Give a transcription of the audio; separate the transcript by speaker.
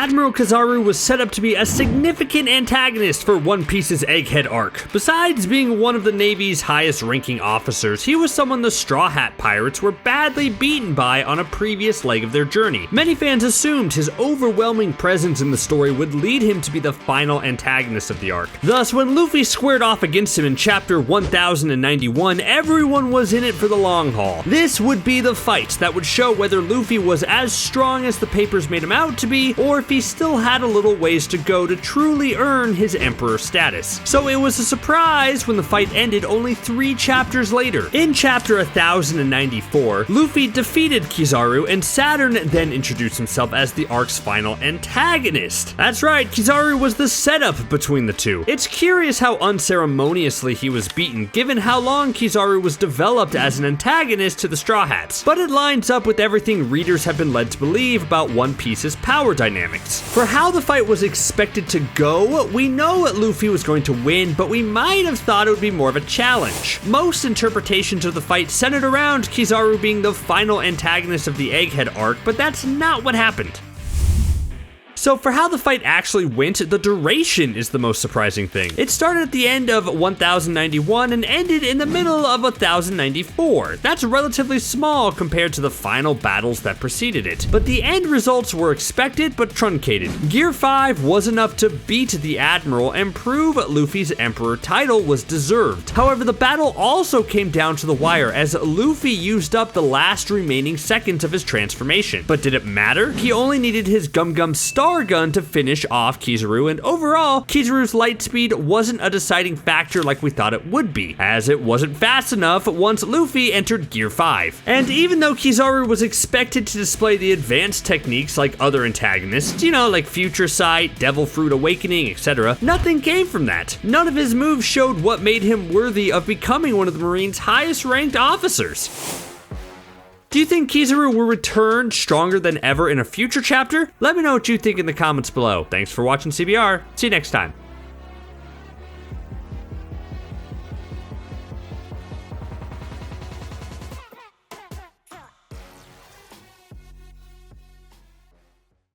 Speaker 1: Admiral Kizaru was set up to be a significant antagonist for One Piece's Egghead Arc. Besides being one of the Navy's highest-ranking officers, he was someone the Straw Hat Pirates were badly beaten by on a previous leg of their journey. Many fans assumed his overwhelming presence in the story would lead him to be the final antagonist of the arc. Thus, when Luffy squared off against him in chapter 1091, everyone was in it for the long haul. This would be the fight that would show whether Luffy was as strong as the papers made him out to be, or if he still had a little ways to go to truly earn his Emperor status. So it was a surprise when the fight ended only 3 chapters later. In chapter 1094, Luffy defeated Kizaru, and Saturn then introduced himself as the arc's final antagonist. That's right, Kizaru was the setup between the two. It's curious how unceremoniously he was beaten, given how long Kizaru was developed as an antagonist to the Straw Hats, but it lines up with everything readers have been led to believe about One Piece's power dynamics. For how the fight was expected to go, we know that Luffy was going to win, but we might have thought it would be more of a challenge. Most interpretations of the fight centered around Kizaru being the final antagonist of the Egghead Arc, but that's not what happened. So for how the fight actually went, the duration is the most surprising thing. It started at the end of 1091 and ended in the middle of 1094. That's relatively small compared to the final battles that preceded it. But the end results were expected but truncated. Gear 5 was enough to beat the Admiral and prove Luffy's Emperor title was deserved. However, the battle also came down to the wire as Luffy used up the last remaining seconds of his transformation. But did it matter? He only needed his Gum Gum Star Gun to finish off Kizaru, and overall, Kizaru's light speed wasn't a deciding factor like we thought it would be, as it wasn't fast enough once Luffy entered Gear 5. And even though Kizaru was expected to display the advanced techniques like other antagonists, like Future Sight, Devil Fruit Awakening, etc., nothing came from that. None of his moves showed what made him worthy of becoming one of the Marines' highest ranked officers. Do you think Kizaru will return stronger than ever in a future chapter? Let me know what you think in the comments below. Thanks for watching CBR. See you next time.